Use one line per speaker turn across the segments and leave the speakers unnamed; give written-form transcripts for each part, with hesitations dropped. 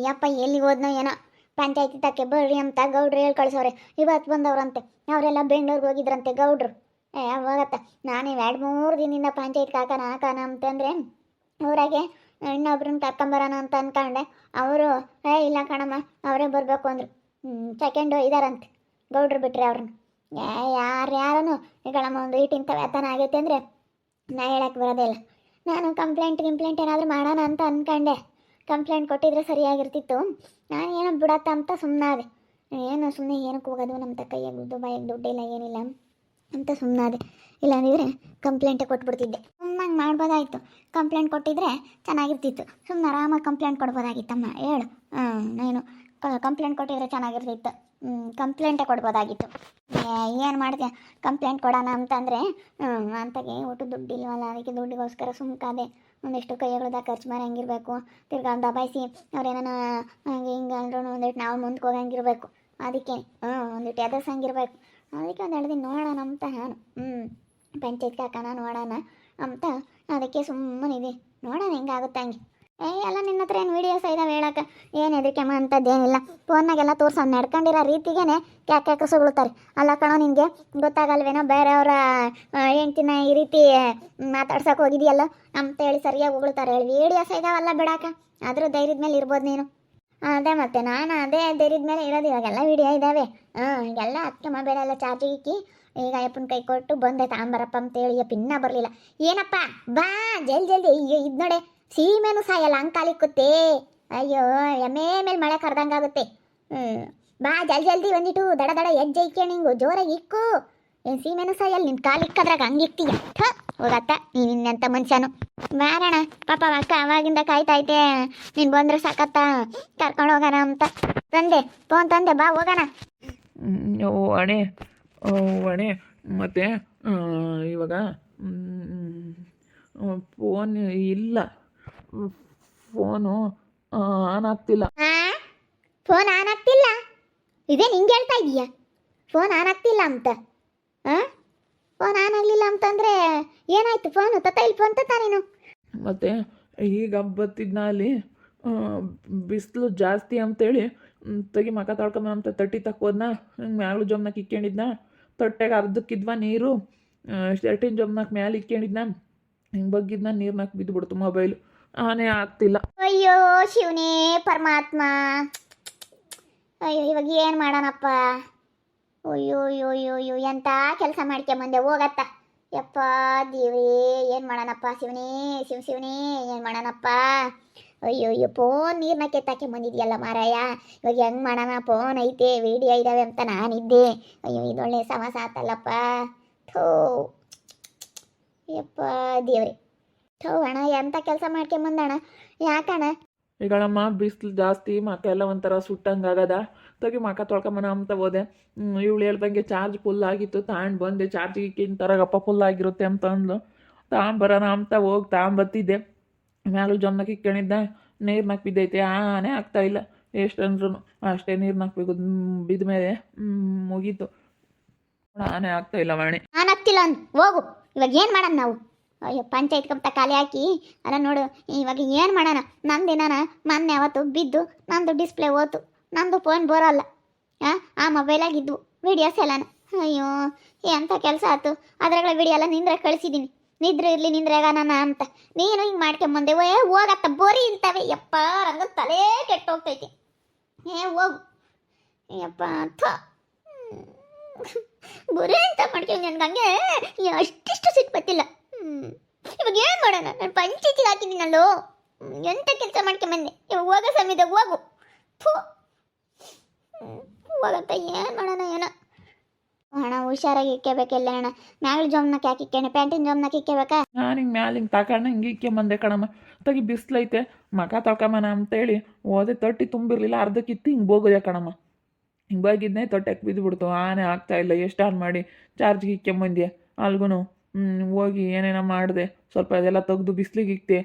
ಯಪ್ಪ ಎಲ್ಲಿಗೆ ಹೋದ್ನೋ ಏನೋ ಪಂಚಾಯತಿ ತಕ್ಕೆ ಬರ್ರಿ ಅಂತ ಗೌಡ್ರು ಹೇಳಿ ಕಳ್ಸವ್ರೆ. ಇವತ್ತು ಬಂದವ್ರಂತೆ, ಅವರೆಲ್ಲ ಬೆಂಗಳೂರಿಗೆ ಹೋಗಿದ್ರಂತೆ ಗೌಡ್ರು. ಹೋಗತ್ತ ನಾನೇ 2-3 ದಿನದಿಂದ ಪಂಚಾಯತ್ಗೆ ಹಾಕೋಣ ಅಂತಂದರೆ ಊರಾಗೆ ಇನ್ನೊಬ್ರನ್ನ ಕರ್ಕೊಂಬರೋಣ ಅಂತ ಅಂದ್ಕೊಂಡೆ. ಅವರು ಇಲ್ಲ ಕಣಮ್ಮ ಅವರೇ ಬರಬೇಕು ಅಂದರು. ಸೆಕೆಂಡು ಇದಾರಂತೆ ಗೌಡ್ರು ಬಿಟ್ರೆ ಅವ್ರನ್ನ. ಯಾರನ್ನು ಈಗಳಮ್ಮ ಒಂದು ಈಟಿಂತ ವ್ಯತನ ಆಗೈತೆ ಅಂದರೆ ನಾ ಹೇಳಕ್ಕೆ ಬರೋದೇ ಇಲ್ಲ. ನಾನು ಕಂಪ್ಲೇಂಟ್ ಏನಾದರೂ ಮಾಡೋಣ ಅಂತ ಅಂದ್ಕೊಂಡೆ. ಕಂಪ್ಲೇಂಟ್ ಕೊಟ್ಟಿದ್ರೆ ಸರಿಯಾಗಿರ್ತಿತ್ತು. ನಾನು ಏನೋ ಬಿಡತ್ತ ಅಂತ ಸುಮ್ಮನಾದೆ. ಏನು ಸುಮ್ಮನೆ ಏನಕ್ಕೆ ಹೋಗೋದು, ನಮ್ಮ ಕೈಯಾಗ ಬಾಯಾಗ ದುಡ್ಡಿಲ್ಲ ಏನಿಲ್ಲ ಅಂತ ಸುಮ್ಮನಾದೆ. ಇಲ್ಲಾಂದಿದ್ರೆ ಕಂಪ್ಲೇಂಟೇ ಕೊಟ್ಬಿಡ್ತಿದ್ದೆ. ಸುಮ್ಮನೆ ಮಾಡ್ಬೋದಾಯಿತು. ಕಂಪ್ಲೇಂಟ್ ಕೊಟ್ಟಿದ್ರೆ ಚೆನ್ನಾಗಿರ್ತಿತ್ತು. ಸುಮ್ಮನೆ ಆರಾಮಾಗಿ ಕಂಪ್ಲೇಂಟ್ ಕೊಡ್ಬೋದಾಗಿತ್ತಮ್ಮ. ಹೇಳು, ನೀನು ಕಂಪ್ಲೇಂಟ್ ಕೊಟ್ಟಿದ್ರೆ ಚೆನ್ನಾಗಿರ್ತಿತ್ತು. ಕಂಪ್ಲೇಂಟೇ ಕೊಡ್ಬೋದಾಗಿತ್ತು. ಏನು ಮಾಡಿದೆ ಕಂಪ್ಲೇಂಟ್ ಕೊಡೋಣ ಅಂತಂದರೆ ಅಂತಾಗೆ ಒಟ್ಟು ದುಡ್ಡಿಲ್ವಲ್ಲ, ಅದಕ್ಕೆ ದುಡ್ಡಿಗೋಸ್ಕರ ಸುಮ್ಕಾದೆ. ಒಂದಿಷ್ಟು ಕೈಗಳದ ಖರ್ಚು ಮಾಡಿ ಹಂಗಿರ್ಬೇಕು. ತಿರ್ಗಾ ದಬಾಯಿಸಿ ಅವ್ರೇನ ಹಂಗೆ ಹಿಂಗೆ ಅಂದ್ರೂ ಒಂದಿಟ್ಟು ನಾವು ಮುಂದಕ್ಕೆ ಹೋಗಂಗಿರ್ಬೇಕು. ಅದಕ್ಕೆ ಒಂದಿಟ್ಟು ಎದರ್ಸಂಗಿರ್ಬೇಕು. ಅದಕ್ಕೆ ಒಂದು 2 ದಿನ ನೋಡೋಣ ಅಂತ ನಾನು ಪಂಚಾಯತ್ಗೆ ಹಾಕೋಣ ನೋಡೋಣ ಅಂತ ಅದಕ್ಕೆ ಸುಮ್ಮನಿದೆ. ನೋಡೋಣ ಹೆಂಗಾಗುತ್ತೆ ಹಂಗೆ. ಎಲ್ಲ ನಿನ್ನ ಹತ್ರ ಏನು ವೀಡಿಯೋಸ್ ಇದಾವೆ ಹೇಳಕ್ಕೆ, ಏನು ಹೆದರಿಕೆಮ್ಮ ಅಂಥದ್ದೇನಿಲ್ಲ. ಫೋನ್ನಾಗೆಲ್ಲ ತೋರ್ಸೋ ನಡ್ಕೊಂಡಿರೋ ರೀತಿಗೇ ಕ್ಯಾಕೆ ಸುಗಳುತ್ತಾರೆ. ಅಲ್ಲ ಕಣೋ, ನಿನಗೆ ಗೊತ್ತಾಗಲ್ವೇನೋ ಬೇರೆಯವರ ಹೆಂಡ್ತಿನ ಈ ರೀತಿ ಮಾತಾಡ್ಸೋಕೆ ಹೋಗಿದೆಯಲ್ಲ ಅಂತ ಹೇಳಿ ಸರಿಯಾಗಿ ಉಗುಳ್ತಾರೆ ಹೇಳಿ. ವೀಡಿಯೋಸ್ ಇದಾವಲ್ಲ ಬಿಡಾಕ, ಆದರೂ ಧೈರ್ಯದ ಮೇಲೆ ಇರ್ಬೋದು ನೀನು. ಅದೇ ಮತ್ತೆ ನಾನು ಅದೇ ಧೈರ್ಯದ ಮೇಲೆ ಇರೋದು. ಇವಾಗೆಲ್ಲ ವೀಡಿಯೋ ಇದ್ದಾವೆ. ಈಗೆಲ್ಲ ಅದಕ್ಕೆ ಮೊಬೈಲ್ ಎಲ್ಲ ಚಾರ್ಜಿಗೆ ಇಕ್ಕಿ ಈಗ ಅಪ್ಪನ ಕೈ ಕೊಟ್ಟು ಬಂದೆ ತಾಂಬರಪ್ಪ ಅಂತೇಳಿ. ಇನ್ನ ಬರಲಿಲ್ಲ. ಏನಪ್ಪ ಬಾ ಜಲ್ದಿ ಅಯ್ಯೋ ಇದು ನೋಡೆ ಸೀಮೆನೂ ಸಾಯಲ್ಲ ಅಂಕಾಲಿಕ್ಕುತ್ತೆ. ಅಯ್ಯೋ ಎಮ್ಮೆ ಮೇಲೆ ಮಳೆ ಕರೆದಂಗಾಗುತ್ತೆ. ಬಾ ಜಲ್ದಿ ಬಂದಿಟ್ಟು ದಡ ಹೆಜ್ಜೆ ಇಕ್ಕೇಣ ಹಿಂಗು ಜೋರಾಗಿ ಇಕ್ಕು. ಏನು ಸೀಮೆನೂ ಸಾಯಲ್ಲ, ನಿನ್ನ ಕಾಲಿಕ್ಕದ್ರಾಗ ಹಂಗಿಕ್ತೀಯ. ಹೋಗತ್ತ ನೀನಿನ್ನಂತ ಮನುಷ್ಯನು. ಬಾರಣ ಪಾಪ ಅಕ್ಕ ಅವಾಗಿಂದ ಕಾಯ್ತೈತೆ ನೀನು ಬಂದರೆ ಸಾಕತ್ತ ಕರ್ಕೊಂಡು ಹೋಗೋಣ ಅಂತ ತಂದೆ. ಫೋನ್ ತಂದೆ, ಬಾ ಹೋಗೋಣ.
ಅಣೆ ಮತ್ತೆ ಇವಾಗ ಫೋನ್ ಇಲ್ಲ, ಫೋನು ಆನ್ ಆಗ್ತಿಲ್ಲ.
ಫೋನ್ ಆನ್ ಆಗ್ತಿಲ್ಲ? ಇದೇ ನಿಂಗೆ ಹೇಳ್ತಾ ಇದೀಯಾ ಫೋನ್ ಆನ್ ಆಗ್ತಿಲ್ಲ ಅಂತ? ಫೋನ್ ಆನ್ ಆಗಲಿಲ್ಲ ಅಂತಂದರೆ ಏನಾಯ್ತು? ಫೋನು ಇಲ್ಲಿ ಫೋನ್ ತತ್ತ ನೀನು.
ಮತ್ತು ಈಗ ಬತ್ತಿದ್ನ ಅಲ್ಲಿ ಬಿಸಿಲು ಜಾಸ್ತಿ ಅಂತೇಳಿ ತೆಗಿ ಮಕ ತೊಳ್ಕೊಂಬ ಅಂತ ತಟ್ಟಿ ತಕ್ಕೋದ್ನ ಮ್ಯಾಗಳು ಜೊಮ್ನಾಗ ಇಕ್ಕೊಂಡಿದ್ನ. ತೊಟ್ಟೆಗೆ ಅರ್ಧಕ್ಕಿದ್ವ ನೀರು, ಶರ್ಟಿನ ಜೊಮ್ನಾಗ ಮ್ಯಾಲೆ ಇಕ್ಕೊಂಡಿದ್ನ. ಹಿಂಗೆ ಬಗ್ಗಿದ್ನ ನೀರ್ನಾಗ ಬಿದ್ದುಬಿಡ್ತು ಮೊಬೈಲು. ಆನೇ ಆಗ್ತಿಲ್ಲ.
ಅಯ್ಯೋ ಶಿವನೇ ಪರಮಾತ್ಮ, ಅಯ್ಯೋ ಇವಾಗ ಏನು ಮಾಡೋಣಪ್ಪ? ಅಯ್ಯೋ ಅಯ್ಯೋ ಅಯ್ಯೋ ಅಯ್ಯೋ ಎಂಥ ಕೆಲಸ ಮಾಡ್ಕೊಂಬಂದೆ. ಹೋಗತ್ತ ಯಪ್ಪ ದೇವ್ರೇ, ಏನು ಮಾಡೋಣಪ್ಪ? ಶಿವನೇ ಏನು ಮಾಡೋಣಪ್ಪ? ಅಯ್ಯೋ ಅಯ್ಯೋ ಫೋನ್ ನೀರನ್ನ ಕೆತ್ತಾಕೆ ಬಂದಿದ್ಯಲ್ಲ ಮಾರಾಯ. ಇವಾಗ ಹೆಂಗೆ ಮಾಡೋಣ? ಫೋನ್ ಐತೆ, ವಿಡಿಯೋ ಇದ್ದಾವೆ ಅಂತ ನಾನಿದ್ದೆ. ಅಯ್ಯೋ ಇದೊಳ್ಳೆ ಸಮಸ್ಯೆ ಆತಲ್ಲಪ್ಪ. ಥೋ ಯಪ್ಪ ದೇವ್ರೆ, ಥೋ ಅಣ್ಣ ಎಂಥ ಕೆಲಸ ಮಾಡ್ಕೊಂಬಂದಣ್ಣ. ಯಾಕಣ್ಣ?
ಈಗಳಮ್ಮ ಬಿಸಿಲು ಜಾಸ್ತಿ, ಮಕ್ಕ ಎಲ್ಲ ಒಂಥರ ಸುಟ್ಟಂಗಾಗದ. ತೆಗಿ ಮಕ ತೊಳ್ಕೊಂಬನ ಅಂತ ಹೋದೆ. ಇವಳು ಹೇಳ್ದಂಗೆ ಚಾರ್ಜ್ ಫುಲ್ ಆಗಿತ್ತು, ತಗೊಂಡು ಬಂದೆ. ಚಾರ್ಜಿಗೆ ಇಕ್ಕಿಂತರಗಪ್ಪ ಫುಲ್ ಆಗಿರುತ್ತೆ ಅಂತ ಅಂದ್ಲು. ತಗೊಂಬರೋಣ ಅಂತ ಹೋಗಿ ತಗೊಂಬತ್ತಿದ್ದೆ. ಮ್ಯಾಗಳು ಜೊಮ್ನಾಗ ಇಕ್ಕೊಂಡಿದ್ದ, ನೀರ್ನಾಗ ಬಿದ್ದೈತೆ. ಆನೇ ಆಗ್ತಾಯಿಲ್ಲ. ಎಷ್ಟಂದ್ರೂ ಅಷ್ಟೇ ನೀರ್ನಾಗ ಬಿದ್ದ ಮೇಲೆ ಮುಗೀತು. ಆನೇ ಆಗ್ತಾಯಿಲ್ಲ ವಾಣಿ.
ನಾನು ಆಗ್ತಿಲ್ಲ ಅಂದ್ ಹೋಗು. ಇವಾಗ ಏನು ಮಾಡೋಣ ನಾವು? ಅಯ್ಯೋ ಪಂಚಾಯತ್ ಕಂತ ಖಾಲಿ ಹಾಕಿ ಅಲ್ಲ ನೋಡು. ಇವಾಗ ಏನು ಮಾಡೋಣ? ನಂದೇನಾನ ಮೊನ್ನೆ ಅವತ್ತು ಬಿದ್ದು ನಂದು ಡಿಸ್ಪ್ಲೇ ಹೋತು. ನಂದು ಫೋನ್ ಬರೋಲ್ಲ. ಆ ಮೊಬೈಲಾಗಿದ್ವು ವಿಡಿಯೋಸ್ ಎಲ್ಲಾನು. ಅಯ್ಯೋ ಎಂಥ ಕೆಲಸ ಆಯ್ತು. ಅದ್ರಾಗಳ ವಿಡಿಯೋ ಎಲ್ಲ ನಿಂದ್ರೆ ಕಳಿಸಿದ್ದೀನಿ. ನಿದ್ರೆ ಇರಲಿ ನಿಂದ್ರಾಗ ನಾನು ಅಂತ ನೀನು ಹಿಂಗೆ ಮಾಡ್ಕೊಂಬಂದೆ. ಹೋಗತ್ತ ಬೋರಿ ಇರ್ತವೆ. ಯಪ್ಪ ರಂಗ ತಲೆ ಕೆಟ್ಟೋಗ್ತೈತಿ. ಹೋಗು ಯಪ್ಪ ಥೋ ಬರೀ ಅಂತ ಮಾಡ್ಕೊಂಡು ನನಗೆ ಹಂಗೆ ಅಷ್ಟಿಷ್ಟು ಸಿಟ್ಟು ಬತ್ತಿಲ್ಲ. ಇವಾಗ ಏನು ಮಾಡೋಣ? ನಾನು ಪಂಚಾಯತಿಗೆ ಹಾಕಿದ್ದೀನಲ್ಲೋ, ಎಂಥ ಕೆಲಸ ಮಾಡ್ಕೊಂಬಂದೆ. ಇವಾಗ ಹೋಗೋ ಸಮಯದಾಗ ಹೋಗು. ಥೂ ಹೋಗಂತ ಏನು ಮಾಡೋಣ ಏನೋ. ಹಣ ಹುಷಾರಾಗಿ ಇಕ್ಕೋಬೇಕೆಲ್ಲ ಅಣ್ಣ. ಮ್ಯಾಗಳ ಜೋಮ್ನಾಕ ಯಾಕೆ ಇಕ್ಕೋಣ? ಪ್ಯಾಂಟಿನ ಜೋಮ್ನಾಕ ಇಕ್ಕೋಬೇಕಾ?
ನಾನು ಹಿಂಗೆ ಮ್ಯಾಲೆ ಹಿಂಗೆ ತಗೊಂಡು ಹಿಂಗೆ ಇಕ್ಕೊಂಬಂದೆ ಕಣಮ್ಮ. ತೆಗಿ ಬಿಸಿಲೈತೆ ಮಕ ತೊಳ್ಕೊಂಬನ ಅಂತೇಳಿ ಹೋದೆ. ತೊಟ್ಟಿ ತುಂಬಿರಲಿಲ್ಲ, ಅರ್ಧಕ್ಕಿತ್ತು ಹಿಂಗೆ ಬೋಗೋದೆ ಕಣಮ್ಮ. ಹಿಂಗೆ ಬಾಗಿದ್ನೇ ತೊಟ್ಟೆಗೆ ಬಿದ್ದುಬಿಡ್ತು. ಆನೆ ಆಗ್ತಾಯಿಲ್ಲ. ಎಷ್ಟು ಆನ್ ಮಾಡಿ ಚಾರ್ಜ್ಗೆ ಇಕ್ಕೊಂಬಂದೆ. ಅಲ್ಗೂ ಹೋಗಿ ಏನೇನೋ ಮಾಡಿದೆ. ಸ್ವಲ್ಪ ಅದೆಲ್ಲ ತೆಗ್ದು ಬಿಸಿಲಿಗೆ ಇಕ್ತೆ.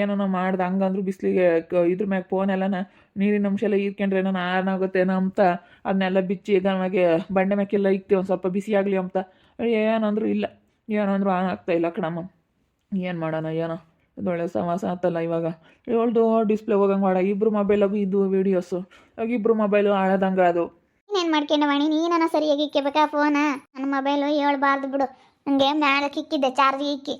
ಏನೋ ಮಾಡ್ದೆ. ಹಂಗಂದ್ರು ಬಿಸಿಲಿಗೆ ಇದ್ರ ಮ್ಯಾಗ ಫೋನೆಲ್ಲನ ನೀರಿನ ಅಂಶ ಎಲ್ಲ ಹೀರ್ಕೊಂಡ್ರೆ ಏನೋ ಆನ್ ಆಗುತ್ತೇನೋ ಅಂತ ಅದನ್ನೆಲ್ಲ ಬಿಚ್ಚಿ ಗನವಾಗಿ ಬಂಡೆ ಮ್ಯಾಕೆಲ್ಲ ಇಕ್ತೆ ಒಂದು ಸ್ವಲ್ಪ ಬಿಸಿ ಆಗಲಿ ಅಂತ. ಏನಂದ್ರು ಇಲ್ಲ, ಏನಂದ್ರು ಆನ್ ಆಗ್ತಾಯಿಲ್ಲ ಕಣಮ್ಮ. ಏನು ಮಾಡೋಣ ಏನೋ. ಇದೊಳ್ಳೆ ಸಮಾಸ ಆತಲ್ಲ ಇವಾಗ ಹೇಳ್ದು ಡಿಸ್ಪ್ಲೇ ಹೋಗಂಗೆ ಮಾಡ ಇಬ್ಬರು ಮೊಬೈಲಾಗು ಇದು ವೀಡಿಯೋಸು ಆಗ ಇಬ್ಬರು ಮೊಬೈಲು ಹಾಳಾದಂಗೆ ಅದು.
ನೀನೇನು ಮಾಡ್ಕೊಂಡೆ ವಾಣಿ, ನೀನ ಸರಿಯಾಗಿ ಇಕ್ಕೋಬೇಕಾ ಫೋನ? ನನ್ನ ಮೊಬೈಲು ಹೇಳ್ಬಾರ್ದು ಬಿಡು, ನನಗೆ ಮ್ಯಾಲಕ್ಕೆ ಇಕ್ಕಿದ್ದೆ ಚಾರ್ಜಿಗೆ ಇಕ್ಕಿ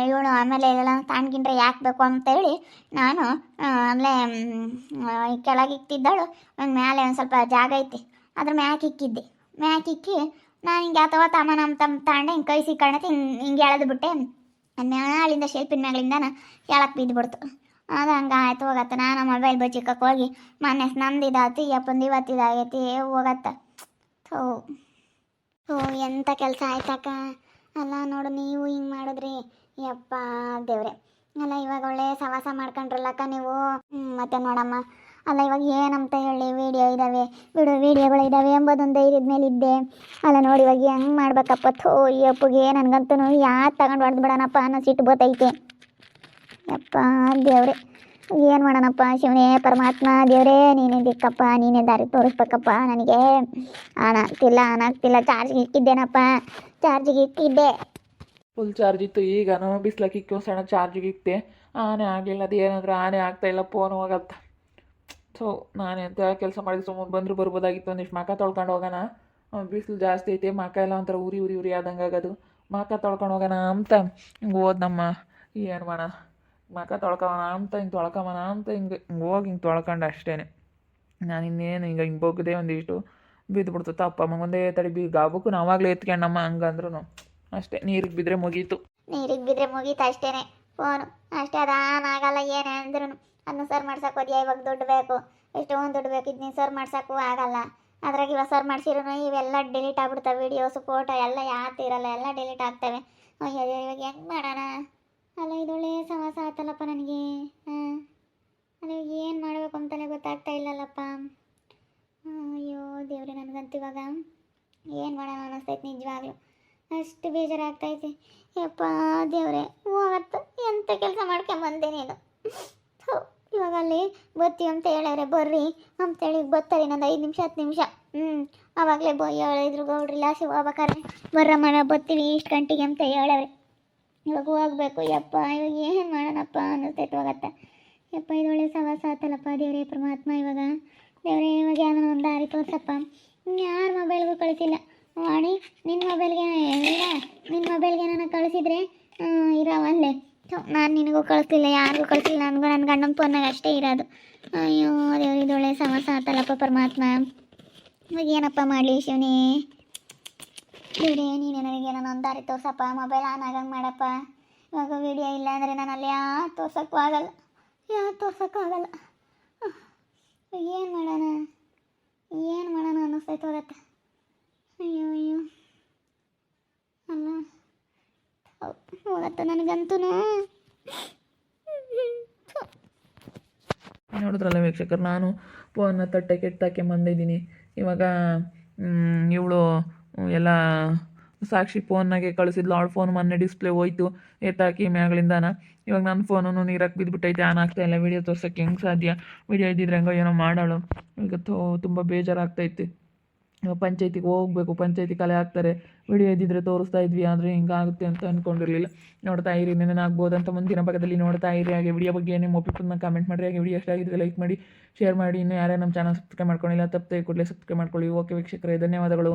ಇವಳು ಆಮೇಲೆ ಎಲ್ಲ ತಾಣ್ಗಿಂಡ್ರೆ ಯಾಕೆ ಬೇಕು ಅಂತೇಳಿ ನಾನು ಆಮೇಲೆ ಕೆಳಗೆ ಇಕ್ತಿದ್ದಾಳು, ಒಂದು ಮೇಲೆ ಒಂದು ಸ್ವಲ್ಪ ಜಾಗ ಐತಿ ಅದ್ರ ಮ್ಯಾಕೆ ಇಕ್ಕಿದ್ದೆ. ಮ್ಯಾಕೆ ಇಕ್ಕಿ ನಾನು ಹಿಂಗೆ ಅಥವಾ ತಮ್ಮ ನಮ್ಮ ತಗೊಂಡೆ ಹಿಂಗೆ ಕೈ ಸಿಕ್ಕಣತಿ ಹಿಂಗೆ ಎಳೆದು ಬಿಟ್ಟೆ. ಅದು ಮ್ಯಾಲಿಂದ ಶೆಲ್ಪಿನ ಮ್ಯಾಲಿಂದ ಎಳಕ್ಕೆ ಬಿದ್ದುಬಿಡ್ತು. ಅದು ಹಂಗೆ ಆಯ್ತು ಹೋಗತ್ತೆ. ನಾನು ಮೊಬೈಲ್ ಬಚ್ಚಿಕ್ಕಕ್ಕೆ ಹೋಗಿ ಮೊನ್ನೆ ನಮ್ದು ಇದಾಯ್ತು, ಯಪ್ಪಂದು ಇವತ್ತು ಇದಾಗೈತಿ ಹೋಗತ್ತೆ. ಥೋ ಥೋ ಎಂಥ ಕೆಲಸ ಆಯ್ತಕ್ಕ. ಅಲ್ಲ ನೋಡು ನೀವು ಹಿಂಗೆ ಮಾಡಿದ್ರಿ, ಯಪ್ಪ ದೇವ್ರೆ. ಅಲ್ಲ ಇವಾಗ ಒಳ್ಳೆ ಸವಾಸ ಮಾಡ್ಕೊಂಡ್ರಲ್ಲಕ್ಕ ನೀವು. ಮತ್ತೆ ನೋಡಮ್ಮ, ಅಲ್ಲ ಇವಾಗ ಏನಂತ ಹೇಳಿ ವಿಡಿಯೋ ಇದ್ದಾವೆ, ವಿಡಿಯೋಗಳು ಇದ್ದಾವೆ ಎಂಬುದೊಂದು ಧೈರ್ಯದ ಮೇಲೆ ಇದ್ದೆ. ಅಲ್ಲ ನೋಡಿ ಇವಾಗ ಹೆಂಗೆ ಮಾಡ್ಬೇಕಪ್ಪ. ಥೋ ಈ ಅಪ್ಪಗೆ ನನಗಂತೂ ಯಾರು ತಗೊಂಡು ಹೊಡೆದು ಬಿಡೋಣಪ್ಪ ಅನ್ನೋ ಸಿಟ್ಟು ಬತ್ತೈತೆ. ಯಪ್ಪ ದೇವ್ರೆ, ಏನು ಮಾಡೋಣಪ್ಪ ಶಿವನೇ ಪರಮಾತ್ಮ ದೇವರೇ, ನೀನೇ ದಿಕ್ಕಪ್ಪ, ನೀನೇ ದಾರಿ ತೋರಿಸ್ಬೇಕಪ್ಪ. ನನಗೆ ಆನಾಗ್ತಿಲ್ಲ ಚಾರ್ಜಿಗೆ ಇಕ್ಕಿದ್ದೇನಪ್ಪ, ಚಾರ್ಜಿಗೆ ಇಕ್ಕಿದ್ದೆ.
ಫುಲ್ ಚಾರ್ಜ್ ಇತ್ತು, ಈಗ ಬಿಸ್ಲಕ್ಕೆ ಇಕ್ಕಿ ಒಂದು ಸಣ್ಣ ಚಾರ್ಜಿಗೆ ಇಕ್ತೆ, ಆನೆ ಆಗಲಿಲ್ಲ. ಅದು ಏನಾದರೂ ಆನೆ ಆಗ್ತಾಯಿಲ್ಲ, ಫೋನ್ ಹೋಗತ್ತೆ. ಸೊ ನಾನು ಎಂಥ ಕೆಲಸ ಮಾಡಿದ್ರೆ ಸುಮ್ಮನೆ ಬಂದರೂ ಬರ್ಬೋದಾಗಿತ್ತು. ಒಂದಿಷ್ಟು ಮಕ ತೊಳ್ಕೊಂಡು ಹೋಗೋಣ, ಬಿಸಿಲು ಜಾಸ್ತಿ ಐತೆ, ಮಕ ಎಲ್ಲ ಒಂಥರ ಉರಿ ಆದಂಗೆ ಆಗೋದು. ಮಕ ತೊಳ್ಕೊಂಡು ಹೋಗೋಣ ಅಂತ ಹಿಂಗೆ ಹೋದ್ನಮ್ಮ. ಏನು ಮಾಡೋಣ, ಮಕ ತೊಳ್ಕೊಣ ಅಂತ ಹಿಂಗೆ ತೊಳ್ಕೊಣ ಅಂತ ಹಿಂಗೆ ಹೋಗಿ ಹಿಂಗೆ ತೊಳ್ಕೊಂಡು ಅಷ್ಟೇ. ನಾನು ಇನ್ನೇನು ಹಿಂಗೆ ಬಗ್ಗದೆ ಒಂದಿಷ್ಟು ಬಿದ್ದುಬಿಡ್ತು. ತಪ್ಪ ಒಂದೇ ತಡಿ ಗಾಬಕ್ಕೂ ನಾವಾಗಲೇ ಎತ್ಕೊಂಡಮ್ಮ. ಹಂಗಂದ್ರೂ ಅಷ್ಟೇ, ನೀರಿಗೆ ಬಿದ್ದರೆ ಮುಗೀತು.
ನೀರಿಗೆ ಬಿದ್ದರೆ ಮುಗೀತು ಅಷ್ಟೇ ಫೋನು. ಅಷ್ಟೇ ಅದಾನಾಗಲ್ಲ ಏನೇ ಅಂದ್ರೂ. ಅದನ್ನ ಸರ್ ಮಾಡ್ಸಕ್ಕೆ ಹೋದ್ಯಾ, ಇವಾಗ ದುಡ್ಡು ಬೇಕು, ಎಷ್ಟೊಂದು ದುಡ್ಡು ಬೇಕು, ಇದನ್ನ ಸರ್ ಮಾಡ್ಸೋಕ್ಕೂ ಆಗಲ್ಲ. ಅದ್ರಾಗ ಇವಾಗ ಸರ್ ಮಾಡಿಸಿರೂ ಇವೆಲ್ಲ ಡಿಲೀಟ್ ಆಗ್ಬಿಡ್ತವೆ, ವೀಡಿಯೋಸು ಫೋಟೋ ಎಲ್ಲ ಯಾತಿರಲ್ಲ, ಎಲ್ಲ ಡಿಲೀಟ್ ಆಗ್ತವೆ. ಅಯ್ಯೋ ಇವಾಗ ಹೆಂಗೆ ಮಾಡೋಣ? ಅಲ್ಲ ಇದೊಳ್ಳೆ ಸವಾಸ ಆಯ್ತಲ್ಲಪ್ಪ ನನಗೆ. ಅಲ್ಲ ಏನು ಮಾಡಬೇಕು ಅಂತಲೇ ಗೊತ್ತಾಗ್ತಾ ಇಲ್ಲಲ್ಲಪ್ಪ. ಅಯ್ಯೋ ದೇವ್ರೆ, ನನಗಂತೂ ಇವಾಗ ಏನು ಮಾಡೋಣ ಅನ್ನಿಸ್ತೈತೆ ನಿಜವಾಗ್ಲೂ. ಅಷ್ಟು ಬೇಜಾರಾಗ್ತೈತೆ. ಯಪ್ಪ ದೇವ್ರೆ, ಹೋಗತ್ತು ಎಂಥ ಕೆಲಸ ಮಾಡ್ಕೊಂಬಂದೆ ನೀನು. ಇವಾಗ ಅಲ್ಲಿ ಬರ್ತೀವಿ ಅಂತ ಹೇಳ್ಯಾರೆ, ಬರ್ರಿ ಅಂತೇಳಿ ಬರ್ತಾರೆ ಇನ್ನೊಂದು 5 ನಿಮಿಷ 10 ನಿಮಿಷ. ಆವಾಗಲೇ ಹೇಳಿದ್ರು ಗೌಡ್ರಿಲ್ಲ ಹೋಗ್ಬೇಕಾರೆ, ಬರ್ರಮ್ಮ ಬರ್ತೀವಿ ಇಷ್ಟು ಗಂಟೆಗೆ ಅಂತ ಹೇಳ್ಯಾವ್ರೆ. ಇವಾಗ ಹೋಗ್ಬೇಕು. ಯಪ್ಪ ಇವಾಗ ಏನು ಮಾಡೋಣಪ್ಪ ಅನ್ನಿಸ್ತೈತೆ ಹೋಗತ್ತೆ. ಯಪ್ಪ ಇದೊಳ್ಳೆ ಸವಾಸ ಆತಲ್ಲಪ್ಪ ದೇವರೇ ಪರಮಾತ್ಮ. ಇವಾಗ ದೇವರೇ ಇವಾಗ ಯಾವ್ದೋ ಒಂದು ದಾರಿ ತೋರ್ಸಪ್ಪ. ಯಾರ ಮೊಬೈಲ್ಗೂ ಕಳಿಸಿಲ್ಲ ವಾಣಿ, ನಿನ್ನ ಮೊಬೈಲ್ಗೆ ನಾನು ಕಳಿಸಿದ್ರೆ ಇರೋವಲ್ಲೇ. ನಾನು ನಿನಗೂ ಕಳಿಸ್ಲಿಲ್ಲ, ಯಾರಿಗೂ ಕಳಿಸಿಲ್ಲ, ನನಗೂ ನನ್ನ ಗಂಡನ ಫೋನ್ನಾಗ ಅಷ್ಟೇ ಇರೋದು. ಅಯ್ಯೋ ದೇವ್ರು ಇದೊಳ್ಳೆ ಸಮಸ್ಯೆ ಆತಲ್ಲಪ್ಪ ಪರಮಾತ್ಮ. ಇವಾಗ ಏನಪ್ಪ ಮಾಡಲಿ ಶಿವನೇ ದೇವ್ರೇ, ನೀನೇ ನನಗೆ ನಾನು ಒಂದು ದಾರಿ ತೋರ್ಸಪ್ಪ. ಮೊಬೈಲ್ ಆನ್ ಆಗಂಗೆ ಮಾಡಪ್ಪ. ಇವಾಗ ವೀಡಿಯೋ ಇಲ್ಲ ಅಂದರೆ ನಾನು ಅಲ್ಲಿ ಯಾರು ತೋರ್ಸೋಕ್ಕೂ ಆಗಲ್ಲ. ಏನು ಮಾಡೋಣ ಅನ್ನಿಸ್ತೈತೆ ಹೋಗತ್ತೆ. ಅಯ್ಯೋ ಅಲ್ಲ ಹೋಗತ್ತೆ ನನಗಂತೂ.
ನೋಡಿದ್ರಲ್ಲ ವೀಕ್ಷಕರು, ನಾನು ಫೋನ್ನ ತಟ್ಟೆಗೆ ಬಂದಿದ್ದೀನಿ. ಇವಾಗ ಇವಳು ಎಲ್ಲ ಸಾಕ್ಷಿ ಫೋನ್ನಾಗೆ ಕಳಿಸಿದ್ಲು. ಅವಳ ಫೋನ್ ಮೊನ್ನೆ ಡಿಸ್ಪ್ಲೇ ಹೋಯ್ತು ಎತ್ತಾಕಿ ಮ್ಯಾಗಳಿಂದಾನ. ಇವಾಗ ನನ್ನ ಫೋನು ನೀರಕ್ಕೆ ಬಿದ್ದುಬಿಟ್ಟೈತೆ, ಆನ್ ಆಗ್ತಾಯಿಲ್ಲ. ವೀಡಿಯೋ ತೋರ್ಸೋಕ್ಕೆ ಹೆಂಗೆ ಸಾಧ್ಯ? ವೀಡಿಯೋ ಇದ್ದಿದ್ರೆ ಹೆಂಗೋ ಏನೋ ಮಾಡೋಳು. ಈಗ ತುಂಬ ಬೇಜಾರಾಗ್ತೈತಿ. ಇವಾಗ ಪಂಚಾಯತಿಗೆ ಹೋಗ್ಬೇಕು, ಪಂಚಾಯತಿ ಕಲೆ ಹಾಕ್ತಾರೆ. ವಿಡಿಯೋ ಇದ್ದಿದ್ರೆ ತೋರಿಸ್ತಾ ಇದ್ವಿ, ಆದರೆ ಹಿಂಗಾಗುತ್ತೆ ಅಂತ ಅಂದ್ಕೊಂಡಿರಲಿಲ್ಲ. ನೋಡ್ತಾ ಇರಿ, ನೆನನಾಗ್ಬೋದಂತ ಮುಂದಿನ ಭಾಗದಲ್ಲಿ ನೋಡ್ತಾ ಇರಿ. ಹಾಗೆ ವಿಡಿಯೋ ಬಗ್ಗೆ ಏನೇ ಒಪಿನಿಯನ್ನ ಕಮೆಂಟ್ ಮಾಡಿರಿ. ಹಾಗೆ ವಿಡಿಯೋ ಎಷ್ಟಾಗಿದ್ರೆ ಲೈಕ್ ಮಾಡಿ, ಶೇರ್ ಮಾಡಿ. ಇನ್ನೂ ಯಾರೇ ನಮ್ಮ ಚಾನಲ್ ಸಬ್ಸ್ಕ್ರೈಬ್ ಮಾಡ್ಕೊಂಡಿಲ್ಲ ತಪ್ಪದೆ ಕೂಡಲೇ ಸಬ್ಸ್ಕ್ರೈಬ್ ಮಾಡ್ಕೊಳ್ಳಿ. ಓಕೆ ವೀಕ್ಷಕರೇ, ಧನ್ಯವಾದಗಳು.